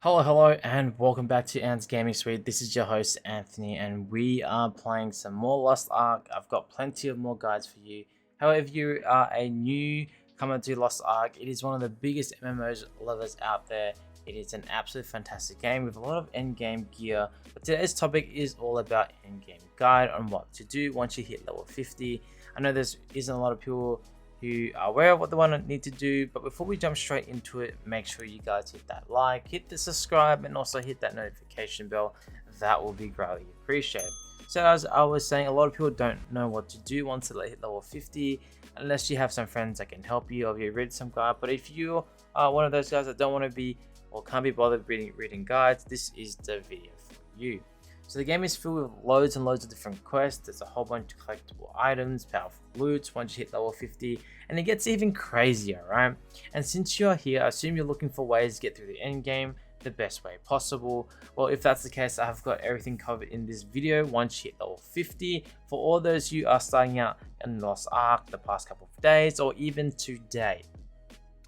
Hello, and welcome back to Ant's Gaming Suite. This is your host, Anthony, and we are playing some more Lost Ark. I've got plenty of more guides for you. However, if you are a new comer to Lost Ark, it is one of the biggest MMOs lovers out there. It is an absolute fantastic game with a lot of endgame gear, but today's topic is all about endgame guide on what to do once you hit level 50. I know there isn't a lot of people who are aware of what they want to need to do, but before we jump straight into it, make sure you guys hit that like, hit the subscribe, and also hit that notification bell. That will be greatly appreciated. So as I was saying, a lot of people don't know what to do once they hit level 50 unless you have some friends that can help you or you read some guide. But if you are one of those guys that don't want to be or can't be bothered reading guides, this is the video for you. So the game is filled with loads and loads of different quests. There's a whole bunch of collectible items, powerful loots once you hit level 50, and it gets even crazier, right? And since you're here, I assume you're looking for ways to get through the end game the best way possible. Well, if that's the case, I've got everything covered in this video once you hit level 50 for all those who are starting out in Lost Ark the past couple of days or even today.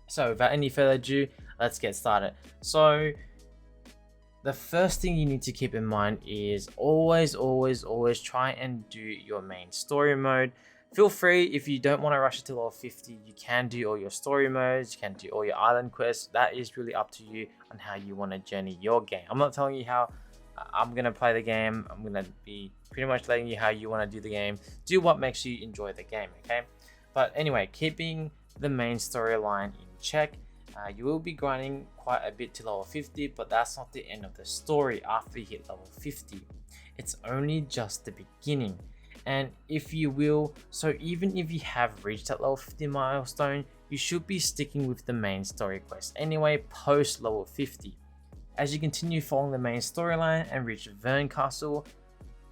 So without any further ado, let's get started. So the first thing you need to keep in mind is always try and do your main story mode. Feel free, if you don't want to rush it to level 50, you can do all your story modes, you can do all your island quests. That is really up to you on how you want to journey your game. I'm not telling you how I'm going to play the game. I'm going to be pretty much letting you how you want to do the game. Do what makes you enjoy the game, okay? But anyway, keeping the main storyline in check. You will be grinding quite a bit to level 50, but that's not the end of the story after you hit level 50. It's only just the beginning. And if you will, so even if you have reached that level 50 milestone, you should be sticking with the main story quest anyway post level 50. As you continue following the main storyline and reach Vern Castle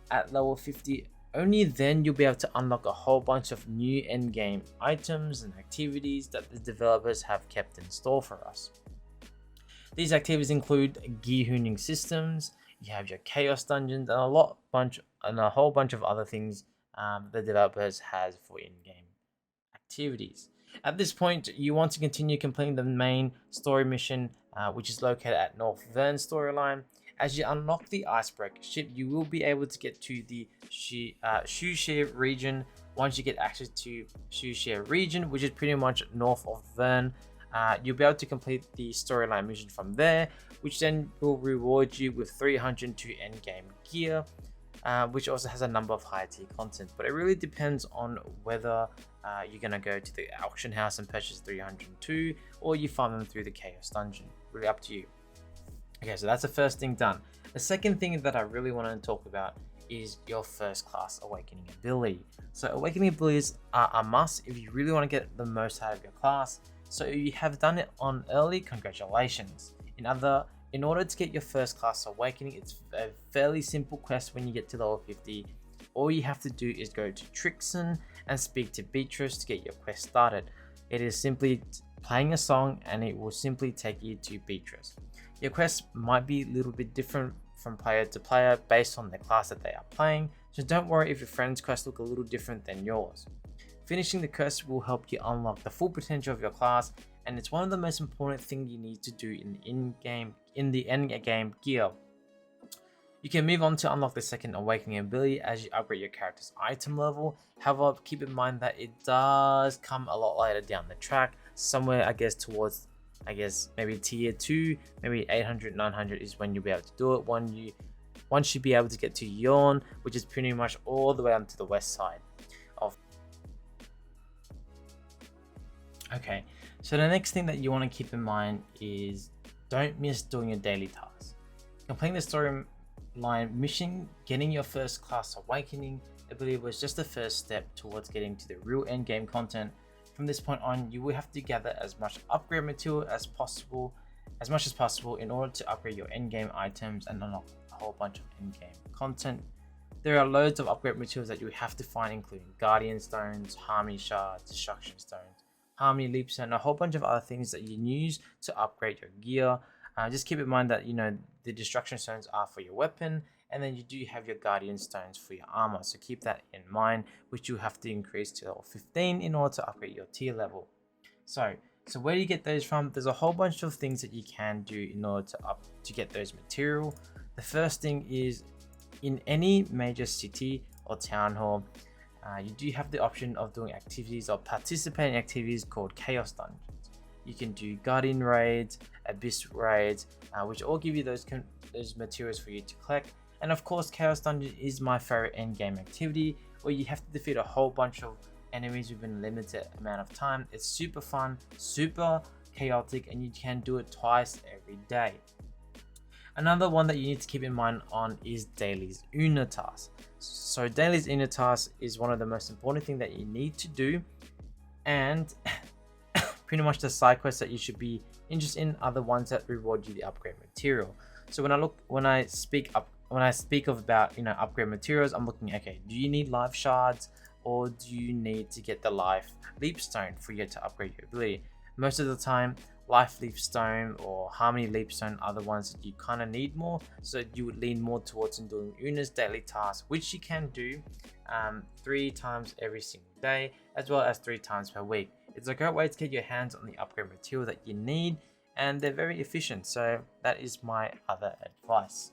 at level 50, only then you'll be able to unlock a whole bunch of new endgame items and activities that the developers have kept in store for us. These activities include gear hooning systems, you have your chaos dungeons, and a whole bunch of other things the developers has for in-game activities. At this point, you want to continue completing the main story mission, which is located at North Vern storyline. As you unlock the icebreaker ship, you will be able to get to the Shushir region. Once you get access to Shushir region, which is pretty much north of Vern, you'll be able to complete the storyline mission from there, which then will reward you with 302 endgame gear, which also has a number of high tier content. But it really depends on whether you're going to go to the auction house and purchase 302 or you farm them through the chaos dungeon. Really up to you. Okay, so that's the first thing done. The second thing that I really want to talk about is your first class awakening ability. So awakening abilities are a must if you really want to get the most out of your class. So if you have done it on early, congratulations. In order to get your first class awakening, it's a fairly simple quest when you get to level 50. All you have to do is go to Trixon and speak to Beatrice to get your quest started. It is simply playing a song and it will simply take you to Beatrice. Your quest might be a little bit different from player to player based on the class that they are playing, so don't worry if your friend's quests look a little different than yours. Finishing the quest will help you unlock the full potential of your class, and it's one of the most important things you need to do in the end game gear. You can move on to unlock the second awakening ability as you upgrade your character's item level. However, keep in mind that it does come a lot later down the track, somewhere towards maybe tier 2, maybe 800, 900 is when you'll be able to do it. Once you be able to get to Yawn, which is pretty much all the way onto the west side of. Okay, so the next thing that you want to keep in mind is don't miss doing your daily tasks. Completing the storyline mission, getting your first class awakening ability was just the first step towards getting to the real end game content. From this point on, you will have to gather as much upgrade material as much as possible in order to upgrade your endgame items and unlock a whole bunch of endgame content. There are loads of upgrade materials that you have to find, including Guardian Stones, Harmony Shards, Destruction Stones, Harmony Leaps, and a whole bunch of other things that you can use to upgrade your gear. Just keep in mind that the Destruction Stones are for your weapon, and then you do have your Guardian Stones for your armor, so keep that in mind, which you have to increase to level 15 in order to upgrade your tier level. So So where do you get those from? There's a whole bunch of things that you can do in order to get those material. The first thing is, in any major city or town hall, you do have the option of doing activities or participating activities called Chaos Dungeons. You can do Guardian raids, Abyss raids, which all give you those materials for you to collect. And of course, Chaos Dungeon is my favorite endgame activity, where you have to defeat a whole bunch of enemies within a limited amount of time. It's super fun, super chaotic, and you can do it twice every day. Another one that you need to keep in mind on is Daily's Una task. So Daily's Una task is one of the most important things that you need to do, and pretty much the side quests that you should be interested in are the ones that reward you the upgrade material. So when I speak of about upgrade materials, I'm looking, okay, do you need life shards, or do you need to get the life leap stone for you to upgrade your ability? Most of the time, life leap stone or harmony leap stone are the ones that you kind of need more, so you would lean more towards in doing Una's daily task, which you can do 3 times every single day, as well as 3 times per week. It's a great way to get your hands on the upgrade material that you need, and they're very efficient, so that is my other advice.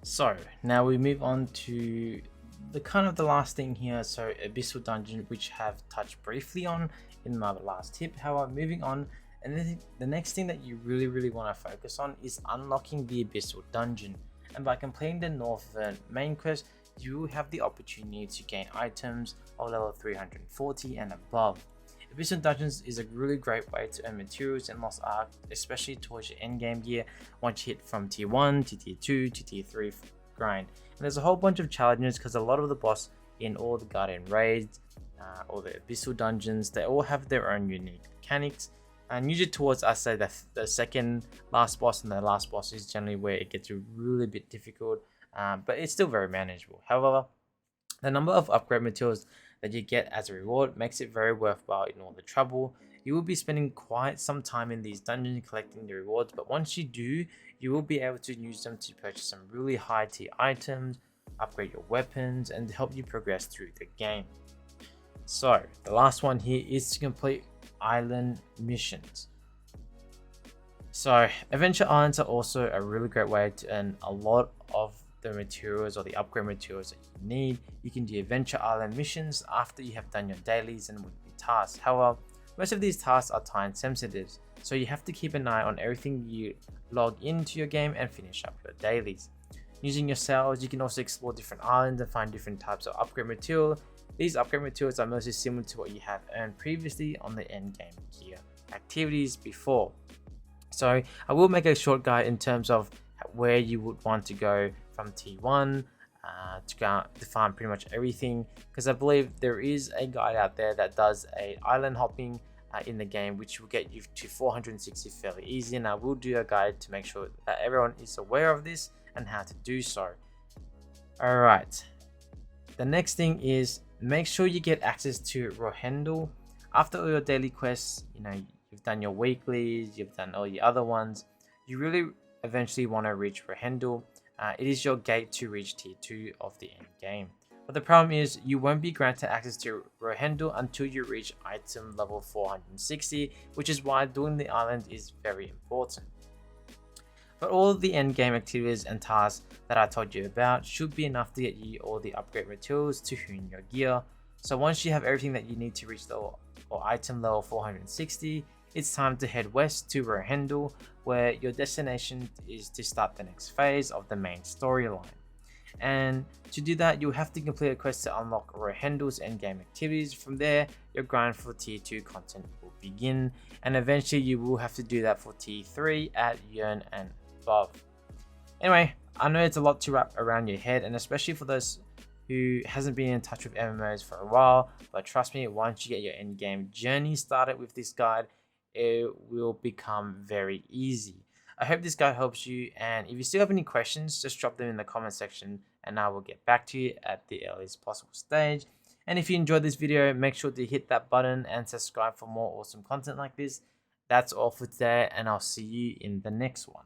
So now we move on to the last thing here, so Abyssal Dungeon, which I have touched briefly on in my last tip. However, moving on, and then the next thing that you really want to focus on is unlocking the Abyssal Dungeon. And by completing the Northern main quest, you will have the opportunity to gain items of level 340 and above. Abyssal Dungeons is a really great way to earn materials in Lost Ark, especially towards your endgame gear once you hit from tier 1 to tier 2 to tier 3 grind. And there's a whole bunch of challenges because a lot of the boss in all the Guardian raids or the Abyssal Dungeons, they all have their own unique mechanics. And usually towards, I say, the second last boss and the last boss is generally where it gets a really bit difficult, but it's still very manageable. However, the number of upgrade materials that you get as a reward makes it very worthwhile in all the trouble. You will be spending quite some time in these dungeons collecting the rewards, but once you do, you will be able to use them to purchase some really high tier items, upgrade your weapons, and help you progress through the game. So the last one here is to complete island missions. So adventure islands are also a really great way to earn a lot of the materials or the upgrade materials that you need. You can do adventure island missions after you have done your dailies and weekly tasks. However, most of these tasks are time sensitive, so you have to keep an eye on everything you log into your game and finish up your dailies. Using your cells, you can also explore different islands and find different types of upgrade material. These upgrade materials are mostly similar to what you have earned previously on the endgame gear activities before. So I will make a short guide in terms of where you would want to go from T1 to find pretty much everything, because I believe there is a guide out there that does a island hopping in the game, which will get you to 460 fairly easy, and I will do a guide to make sure that everyone is aware of this and how to do so. Alright, the next thing is make sure you get access to Rescheduled. After all your daily quests, you've done your weeklies, you've done all your other ones, you really eventually want to reach Rescheduled. It is your gate to reach tier 2 of the end game. But the problem is you won't be granted access to Rescheduled until you reach item level 460, which is why doing the island is very important. But all the end game activities and tasks that I told you about should be enough to get you all the upgrade materials to hone your gear. So once you have everything that you need to reach level or item level 460, it's time to head west to Rescheduled, where your destination is to start the next phase of the main storyline. And to do that, you'll have to complete a quest to unlock Rescheduled endgame activities. From there, your grind for tier 2 content will begin, and eventually you will have to do that for tier 3 at Yearn and above. Anyway, I know it's a lot to wrap around your head, and especially for those who hasn't been in touch with MMOs for a while, but trust me, once you get your endgame journey started with this guide, it will become very easy. I hope this guide helps you, and if you still have any questions, just drop them in the comment section and I will get back to you at the earliest possible stage. And if you enjoyed this video, make sure to hit that button and subscribe for more awesome content like this. That's all for today, and I'll see you in the next one.